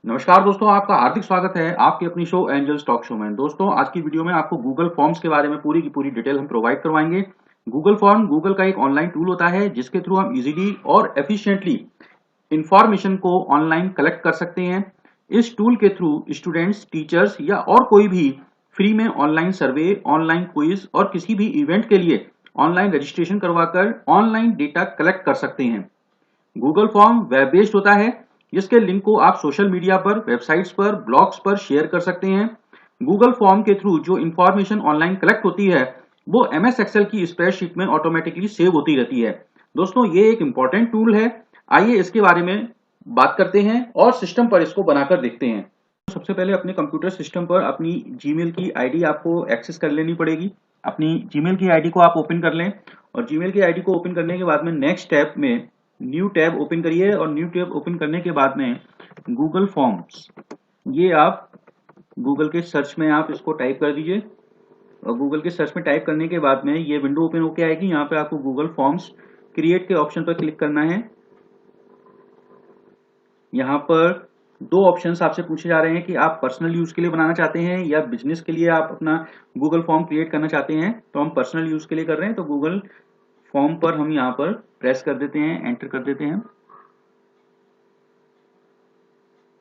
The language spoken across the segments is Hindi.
नमस्कार दोस्तों, आपका हार्दिक स्वागत है आपकी अपनी शो एंजल्स टॉक शो में। दोस्तों, आज की वीडियो में आपको गूगल फॉर्म्स के बारे में पूरी की पूरी डिटेल हम प्रोवाइड करवाएंगे। गूगल फॉर्म गूगल का एक ऑनलाइन टूल होता है जिसके थ्रू हम इजीली और एफिशिएंटली इंफॉर्मेशन को ऑनलाइन कलेक्ट कर सकते हैं। इस टूल के थ्रू स्टूडेंट्स, टीचर्स या और कोई भी फ्री में ऑनलाइन सर्वे, ऑनलाइन क्विज और किसी भी इवेंट के लिए ऑनलाइन रजिस्ट्रेशन करवाकर ऑनलाइन डेटा कलेक्ट कर सकते हैं। गूगल फॉर्म वेब बेस्ड होता है जिसके लिंक को आप सोशल मीडिया पर, वेबसाइट्स पर, ब्लॉग्स पर शेयर कर सकते हैं। गूगल फॉर्म के थ्रू जो इंफॉर्मेशन ऑनलाइन कलेक्ट होती है वो एमएस एक्सेल की स्प्रेडशीट में ऑटोमेटिकली सेव होती रहती है। दोस्तों, ये एक इंपॉर्टेंट टूल है। आइए इसके बारे में बात करते हैं और सिस्टम पर इसको बनाकर देखते हैं। सबसे पहले अपने कंप्यूटर सिस्टम पर अपनी जीमेल की आईडी आपको एक्सेस कर लेनी पड़ेगी। अपनी जीमेल की आईडी को आप ओपन कर लें और जीमेल की आईडी को ओपन करने के बाद में नेक्स्ट टैब में न्यू टैब ओपन करिए और न्यू टैब ओपन करने के बाद में गूगल फॉर्म्स, ये आप गूगल के सर्च में आप इसको टाइप कर दीजिए और गूगल के सर्च में टाइप करने के बाद में ये विंडो ओपन होके आएगी। यहाँ पे आपको गूगल फॉर्म्स क्रिएट के ऑप्शन पर क्लिक करना है। यहाँ पर दो ऑप्शंस आपसे पूछे जा रहे हैं कि आप पर्सनल यूज के लिए बनाना चाहते हैं या बिजनेस के लिए आप अपना गूगल फॉर्म क्रिएट करना चाहते हैं। तो हम पर्सनल यूज के लिए कर रहे हैं, तो गूगल फॉर्म पर हम यहाँ पर प्रेस कर देते हैं, एंटर कर देते हैं।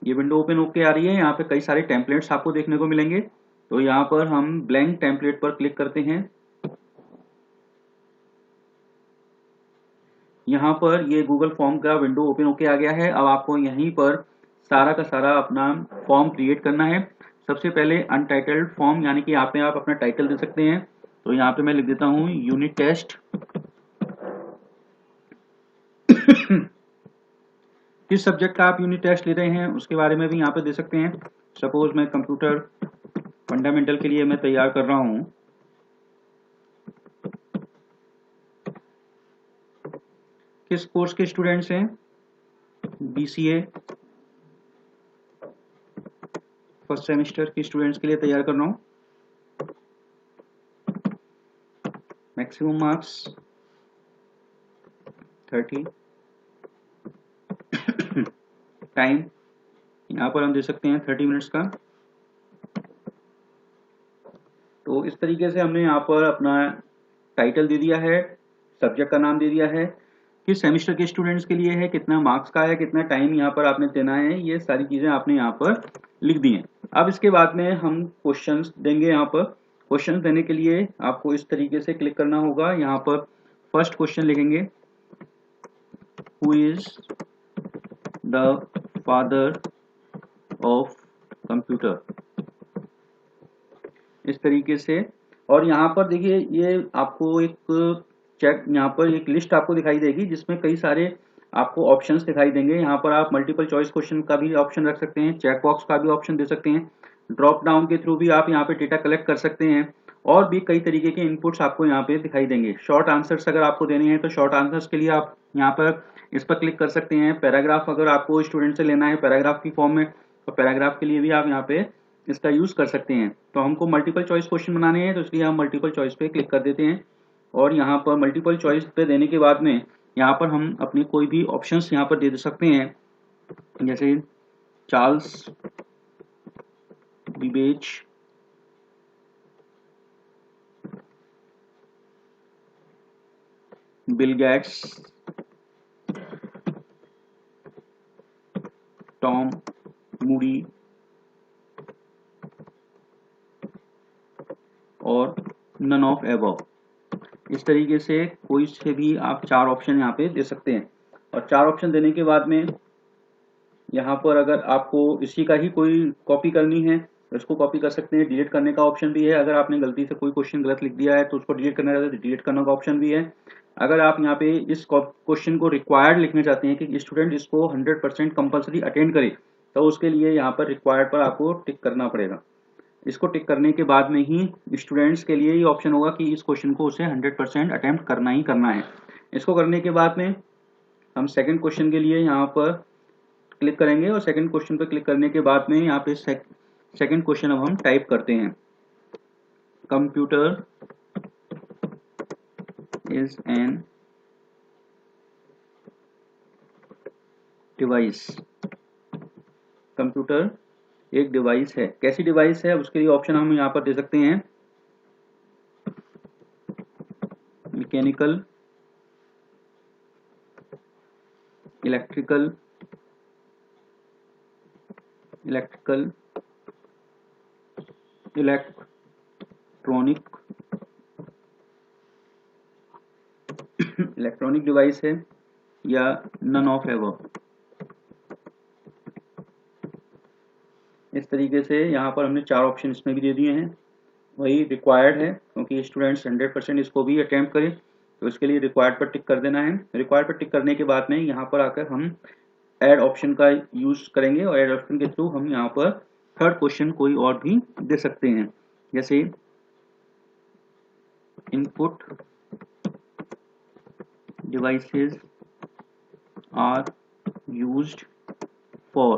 ये विंडो ओपन होके आ रही है। यहाँ पे कई सारे टेम्पलेट्स आपको देखने को मिलेंगे, तो यहाँ पर हम ब्लैंक टेम्पलेट पर क्लिक करते हैं। यहाँ पर ये गूगल फॉर्म का विंडो ओपन होके आ गया है। अब आपको यहीं पर सारा का सारा अपना फॉर्म क्रिएट करना है। सबसे पहले अनटाइटल्ड फॉर्म, यानी कि यहाँ पे आप अपना टाइटल दे सकते हैं। तो यहाँ पे मैं लिख देता हूँ यूनिट टेस्ट। किस सब्जेक्ट का आप यूनिट टेस्ट ले रहे हैं उसके बारे में भी यहाँ पे दे सकते हैं। सपोज मैं कंप्यूटर फंडामेंटल के लिए मैं तैयार कर रहा हूँ। किस कोर्स के स्टूडेंट्स हैं? बीसीए फर्स्ट सेमेस्टर के स्टूडेंट्स के लिए तैयार कर रहा हूँ। Maximum marks 30। टाइम यहाँ पर हम दे सकते हैं 30 मिनट्स का। तो इस तरीके से हमने यहाँ पर अपना टाइटल दे दिया है, सब्जेक्ट का नाम दे दिया है, किस सेमेस्टर के स्टूडेंट्स के लिए है, कितना मार्क्स का है, कितना टाइम यहाँ पर आपने देना है, ये सारी चीजें आपने यहाँ पर लिख दी हैं। अब इसके बाद में हम क्वेश्चंस देंगे। यहाँ पर क्वेश्चंस देने के लिए आपको इस तरीके से क्लिक करना होगा। यहाँ पर फर्स्ट क्वेश्चन लिखेंगे, who is the father of computer, इस तरीके से। और यहाँ पर देखिए, ये आपको एक चेक, यहाँ पर एक लिस्ट आपको दिखाई देगी जिसमें कई सारे आपको ऑप्शंस दिखाई देंगे। यहाँ पर आप मल्टीपल चॉइस क्वेश्चन का भी ऑप्शन रख सकते हैं, चेक बॉक्स का भी ऑप्शन दे सकते हैं, ड्रॉप डाउन के थ्रू भी आप यहाँ पे डेटा कलेक्ट कर सकते हैं और भी कई तरीके के इनपुट्स आपको यहाँ पे दिखाई देंगे। शॉर्ट आंसर्स अगर आपको देने हैं तो शॉर्ट आंसर्स के लिए आप यहाँ पर इस पर क्लिक कर सकते हैं। पैराग्राफ अगर आपको स्टूडेंट से लेना है पैराग्राफ की फॉर्म में, तो पैराग्राफ के लिए भी आप यहाँ पे इसका यूज कर सकते हैं। तो हमको मल्टीपल चॉइस क्वेश्चन बनाने हैं तो इसलिए हम मल्टीपल चॉइस पे क्लिक कर देते हैं और यहाँ पर मल्टीपल चॉइस पे देने के बाद में यहाँ पर हम अपनी कोई भी ऑप्शंस यहाँ पर दे सकते हैं, जैसे Charles Babbage, Bill Gates, Tom Moody और नन ऑफ एबव। इस तरीके से कोई से भी आप चार ऑप्शन यहाँ पे दे सकते हैं। और चार ऑप्शन देने के बाद में यहाँ पर अगर आपको इसी का ही कोई कॉपी करनी है तो इसको कॉपी कर सकते हैं। डिलीट करने का ऑप्शन भी है, अगर आपने गलती से कोई क्वेश्चन गलत लिख दिया है तो उसको डिलीट करना चाहते हैं तो डिलीट करने का ऑप्शन भी है। अगर आप यहाँ पे इस क्वेश्चन को रिक्वायर्ड लिखना चाहते हैं कि स्टूडेंट इसको 100% कंपल्सरी अटेंड करे, तो उसके लिए यहाँ पर रिक्वायर्ड पर आपको टिक करना पड़ेगा। इसको टिक करने के बाद में ही स्टूडेंट्स के लिए ये ऑप्शन होगा कि इस क्वेश्चन को उसे 100% अटेम्प्ट करना ही करना है। इसको करने के बाद में हम सेकंड क्वेश्चन के लिए यहाँ पर क्लिक करेंगे और सेकंड क्वेश्चन पर क्लिक करने के बाद में यहाँ पे सेकंड क्वेश्चन अब हम टाइप करते हैं, computer is N device computer एक डिवाइस है। कैसी डिवाइस है उसके लिए ऑप्शन हम यहाँ पर दे सकते हैं, मैकेनिकल, इलेक्ट्रिकल, इलेक्ट्रॉनिक डिवाइस है, या नन ऑफ एवर। इस तरीके से यहाँ पर हमने 4 ऑप्शन इसमें भी दे दिए हैं। वही रिक्वायर्ड है क्योंकि स्टूडेंट्स 100% इसको भी अटेम्प्ट करें, तो इसके लिए रिक्वायर्ड पर टिक कर देना है। रिक्वायर्ड पर टिक करने के बाद में यहाँ पर आकर हम ऐड ऑप्शन का यूज करेंगे और ऐड ऑप्शन के थ्रू हम यहाँ पर थर्ड क्वेश्चन कोई और भी दे सकते हैं, जैसे input devices are used for,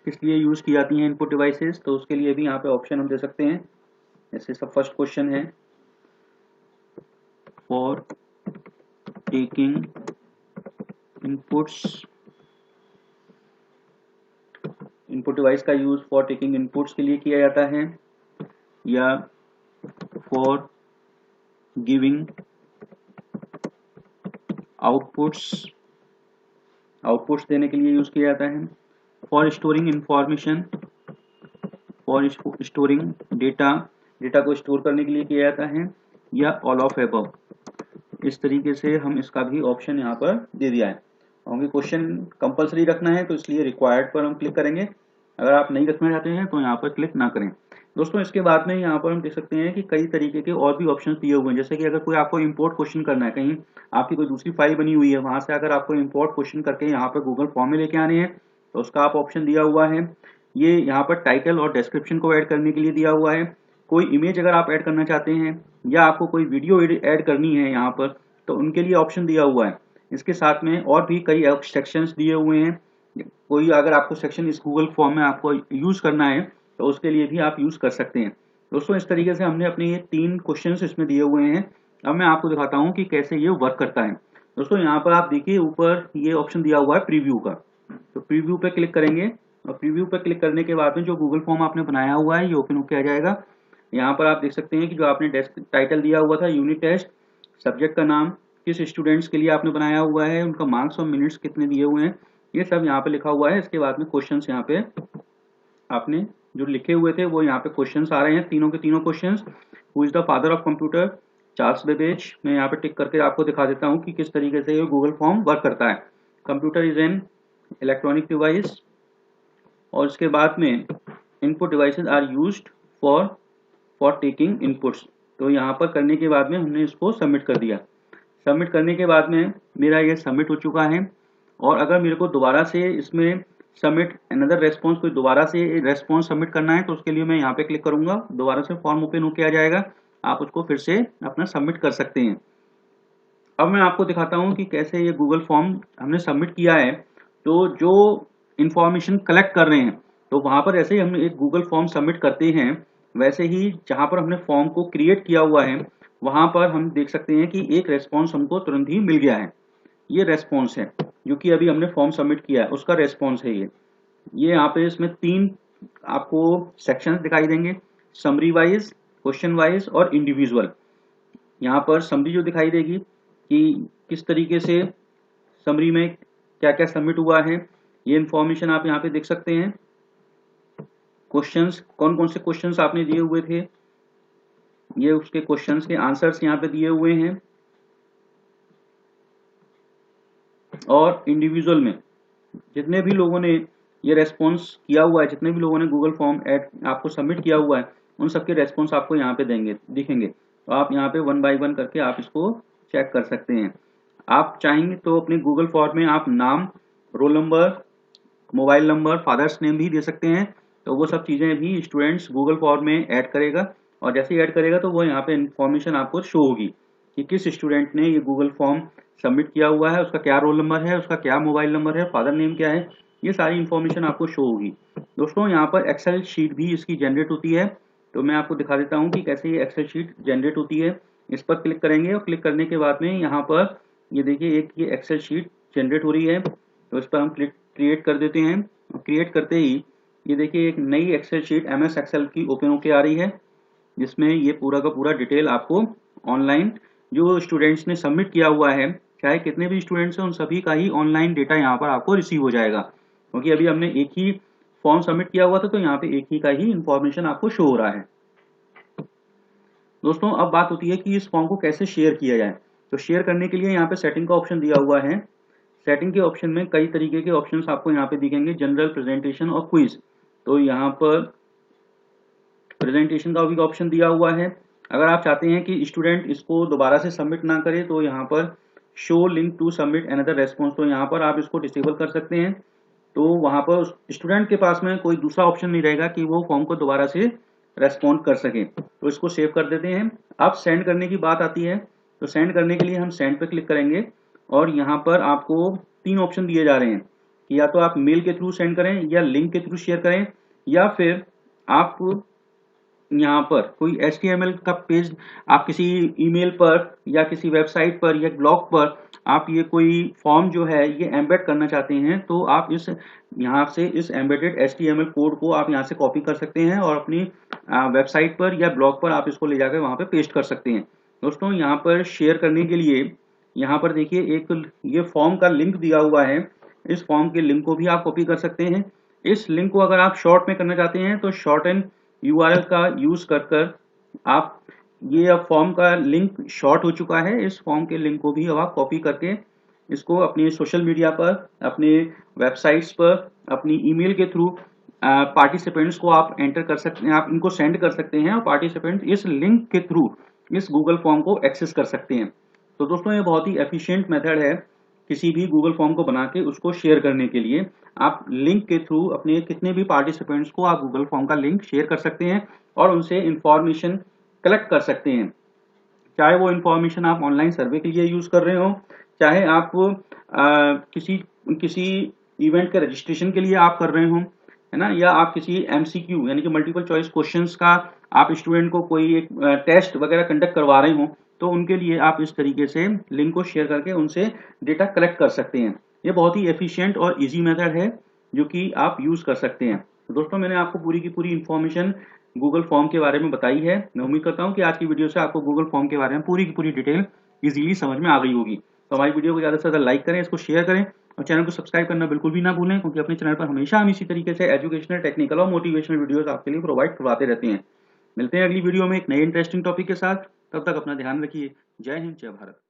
किस लिए यूज की जाती हैं इनपुट डिवाइसेस, तो उसके लिए भी यहाँ पे ऑप्शन हम दे सकते हैं। जैसे सब फर्स्ट क्वेश्चन है for taking inputs, input device का यूज फॉर टेकिंग इनपुट्स के लिए किया जाता है, या फॉर गिविंग आउटपुट्स, आउटपुट्स देने के लिए यूज किया जाता है, for storing information, for storing data, data को स्टोर करने के लिए किया जाता है, या ऑल ऑफ एबव। इस तरीके से हम इसका भी ऑप्शन यहाँ पर दे दिया है। क्योंकि क्वेश्चन कंपलसरी रखना है तो इसलिए रिक्वायर्ड पर हम क्लिक करेंगे। अगर आप नहीं रखना चाहते हैं तो यहाँ पर क्लिक ना करें। दोस्तों इसके बाद में यहाँ पर हम देख सकते हैं कि कई तरीके के और भी ऑप्शन दिए हुए हैं, जैसे कि अगर कोई आपको इंपोर्ट क्वेश्चन करना है, कहीं आपकी कोई दूसरी फाइल बनी हुई है, वहां से अगर आपको इंपोर्ट क्वेश्चन करके यहाँ पर गूगल फॉर्म में लेके आने हैं तो उसका आप ऑप्शन दिया हुआ है। ये यहाँ पर टाइटल और डिस्क्रिप्शन को ऐड करने के लिए दिया हुआ है। कोई इमेज अगर आप ऐड करना चाहते हैं या आपको कोई वीडियो ऐड करनी है यहाँ पर, तो उनके लिए ऑप्शन दिया हुआ है। इसके साथ में और भी कई सेक्शंस दिए हुए हैं। कोई अगर आपको सेक्शन इस गूगल फॉर्म में आपको यूज करना है तो उसके लिए भी आप यूज कर सकते हैं। दोस्तों इस तरीके से हमने अपने ये 3 क्वेश्चंस इसमें दिए हुए हैं। अब मैं आपको दिखाता हूँ कि कैसे ये वर्क करता है। दोस्तों यहाँ पर आप देखिए ऊपर ये ऑप्शन दिया हुआ है प्रीव्यू का, तो प्रीव्यू पे क्लिक करेंगे और प्रीव्यू पे क्लिक करने के बाद में जो गूगल फॉर्म आपने बनाया हुआ है ये ओपन किया जाएगा। यहाँ पर आप देख सकते हैं कि जो आपने टाइटल दिया हुआ था यूनिट टेस्ट, सब्जेक्ट का नाम, किस स्टूडेंट्स के लिए आपने बनाया हुआ है, उनका मार्क्स और मिनट्स कितने दिए हुए हैं, ये सब यहाँ पे लिखा हुआ है। इसके बाद में क्वेश्चंस यहाँ पे आपने जो लिखे हुए थे वो यहाँ पे क्वेश्चंस आ रहे हैं, तीनों के तीनों questions. Who is the father of computer, Charles Babbage. मैं यहाँ पे टिक करके आपको दिखा देता हूँ कि किस तरीके से ये गूगल फॉर्म वर्क करता है। Computer is an electronic device, और इसके बाद में input devices are used for taking inputs. तो यहाँ पर करने के बाद में हमने इसको सबमिट कर दिया। सबमिट करने के बाद में मेरा ये सबमिट हो चुका है, और अगर मेरे को दोबारा से इसमें सबमिट अनदर रेस्पॉन्स, कोई दोबारा से रेस्पॉन्स सबमिट करना है तो उसके लिए मैं यहाँ पे क्लिक करूंगा, दोबारा से फॉर्म ओपन होके आ जाएगा, आप उसको फिर से अपना सबमिट कर सकते हैं। अब मैं आपको दिखाता हूँ कि कैसे ये गूगल फॉर्म हमने सबमिट किया है, तो जो इंफॉर्मेशन कलेक्ट कर रहे हैं, तो वहां पर ऐसे ही हम एक गूगल फॉर्म सबमिट करते हैं, वैसे ही जहां पर हमने फॉर्म को क्रिएट किया हुआ है वहां पर हम देख सकते हैं कि एक रेस्पॉन्स हमको तुरंत ही मिल गया है। ये रेस्पॉन्स है जो कि अभी हमने फॉर्म सबमिट किया है उसका रेस्पॉन्स है ये यहाँ पे इसमें 3 आपको सेक्शंस दिखाई देंगे, समरी वाइज, क्वेश्चन वाइज और इंडिविजुअल। यहाँ पर समरी जो दिखाई देगी कि किस तरीके से समरी में क्या क्या सबमिट हुआ है, ये इंफॉर्मेशन आप यहाँ पे देख सकते हैं। क्वेश्चंस, कौन कौन से क्वेश्चंस आपने दिए हुए थे, ये उसके क्वेश्चंस के आंसर्स यहाँ पे दिए हुए हैं। और इंडिविजुअल में जितने भी लोगों ने ये रेस्पॉन्स किया हुआ है, जितने भी लोगों ने गूगल फॉर्म ऐड आपको सबमिट किया हुआ है, उन सबके रेस्पॉन्स आपको यहाँ पे दिखेंगे। तो आप यहाँ पे 1 बाय 1 करके आप इसको चेक कर सकते हैं। आप चाहेंगे तो अपने गूगल फॉर्म में आप नाम, roll number, mobile number, father's name भी दे सकते हैं। तो वो सब चीज़ें भी स्टूडेंट्स गूगल फॉर्म में ऐड करेगा, और जैसे ही ऐड करेगा तो वो यहाँ पे इन्फॉर्मेशन आपको शो होगी कि किस स्टूडेंट ने ये गूगल फॉर्म सबमिट किया हुआ है, उसका क्या रोल नंबर है, उसका क्या मोबाइल नंबर है, फादर नेम क्या है, ये सारी इन्फॉर्मेशन आपको शो होगी। दोस्तों यहाँ पर एक्सेल शीट भी इसकी जनरेट होती है, तो मैं आपको दिखा देता हूँ कि कैसे ये एक्सेल शीट जनरेट होती है। इस पर क्लिक करेंगे और क्लिक करने के बाद में यहाँ पर ये देखिए एक ये एक्सेल शीट जनरेट हो रही है, तो इस पर हम क्लिक क्रिएट कर देते हैं। क्रिएट करते ही ये देखिए एक नई एक्सेल शीट MS एक्सेल की ओपन होके आ रही है, जिसमें ये पूरा का पूरा डिटेल आपको ऑनलाइन जो स्टूडेंट्स ने सबमिट किया हुआ है, चाहे कितने भी स्टूडेंट्स हैं, उन सभी का ही ऑनलाइन डेटा यहाँ पर आपको रिसीव हो जाएगा। क्योंकि अभी हमने एक ही फॉर्म सबमिट किया हुआ था, तो यहाँ पे एक ही का ही इंफॉर्मेशन आपको शो हो रहा है। दोस्तों अब बात होती है कि इस फॉर्म को कैसे शेयर किया जाए। तो शेयर करने के लिए यहाँ पे सेटिंग का ऑप्शन दिया हुआ है। सेटिंग के ऑप्शन में कई तरीके के ऑप्शंस आपको यहाँ पे दिखेंगे, जनरल, प्रेजेंटेशन और क्विज। तो यहाँ पर प्रेजेंटेशन का भी ऑप्शन दिया हुआ है। अगर आप चाहते हैं कि स्टूडेंट इसको दोबारा से सबमिट ना करे, तो यहाँ पर show link to submit another response, तो यहाँ पर आप इसको डिसेबल कर सकते हैं। तो वहां पर स्टूडेंट के पास में कोई दूसरा ऑप्शन नहीं रहेगा कि वो फॉर्म को दोबारा से रेस्पॉन्ड कर सके। तो इसको सेव कर देते हैं। अब सेंड करने की बात आती है, तो सेंड करने के लिए हम सेंड पे क्लिक करेंगे और यहाँ पर आपको 3 ऑप्शन दिए जा रहे हैं कि या तो आप मेल के थ्रू सेंड करें, या लिंक के थ्रू शेयर करें, या फिर आप यहाँ पर कोई HTML का पेज आप किसी ईमेल पर या किसी वेबसाइट पर या ब्लॉग पर आप ये कोई फॉर्म जो है ये एम्बेड करना चाहते हैं, तो आप इस यहाँ से इस एम्बेडेड HTML कोड को आप यहाँ से कॉपी कर सकते हैं और अपनी वेबसाइट पर या ब्लॉग पर आप इसको ले जाकर वहाँ पे पेस्ट कर सकते हैं। दोस्तों यहाँ पर शेयर करने के लिए यहाँ पर देखिए एक ये फॉर्म का लिंक दिया हुआ है। इस फॉर्म के लिंक को भी आप कॉपी कर सकते हैं। इस लिंक को अगर आप शॉर्ट में करना चाहते हैं, तो शॉर्ट एंड URL का यूज कर आप ये अब फॉर्म का लिंक शॉर्ट हो चुका है। इस फॉर्म के लिंक को भी अब आप कॉपी करके इसको अपने सोशल मीडिया पर, अपने वेबसाइट्स पर, अपनी ईमेल के थ्रू पार्टिसिपेंट्स को आप एंटर कर सकते हैं, आप इनको सेंड कर सकते हैं और पार्टिसिपेंट इस लिंक के थ्रू इस गूगल फॉर्म को एक्सेस कर सकते हैं। तो दोस्तों ये बहुत ही एफिशिएंट मेथड है किसी भी गूगल फॉर्म को बना के उसको शेयर करने के लिए। आप लिंक के थ्रू अपने कितने भी पार्टिसिपेंट्स को आप गूगल फॉर्म का लिंक शेयर कर सकते हैं और उनसे इंफॉर्मेशन कलेक्ट कर सकते हैं। चाहे वो इंफॉर्मेशन आप ऑनलाइन सर्वे के लिए यूज कर रहे हो, चाहे आप किसी किसी इवेंट के रजिस्ट्रेशन के लिए आप कर रहे हो, है ना, या आप किसी MCQ यानी कि मल्टीपल चॉइस क्वेश्चंस का आप स्टूडेंट को कोई एक टेस्ट वगैरह कंडक्ट करवा रहे हो, तो उनके लिए आप इस तरीके से लिंक को शेयर करके उनसे डेटा कलेक्ट कर सकते हैं। ये बहुत ही एफिशिएंट और इजी मेथड है जो कि आप यूज कर सकते हैं। तो दोस्तों मैंने आपको पूरी की पूरी इंफॉर्मेशन गूगल फॉर्म के बारे में बताई है। मैं उम्मीद करता हूँ कि आज की वीडियो से आपको गूगल फॉर्म के बारे में पूरी की पूरी डिटेल इजीली समझ में आ गई होगी। तो हमारी वीडियो को ज़्यादा से ज़्यादा लाइक करें, इसको शेयर करें और चैनल को सब्सक्राइब करना बिल्कुल भी ना भूलें, क्योंकि अपने चैनल पर हमेशा हम इसी तरीके से एजुकेशनल, टेक्निकल और मोटिवेशनल वीडियोस आपके लिए प्रोवाइड करवाते रहते हैं। मिलते हैं अगली वीडियो में एक नए इंटरेस्टिंग टॉपिक के साथ। तब तक अपना ध्यान रखिए। जय हिंद, जय भारत।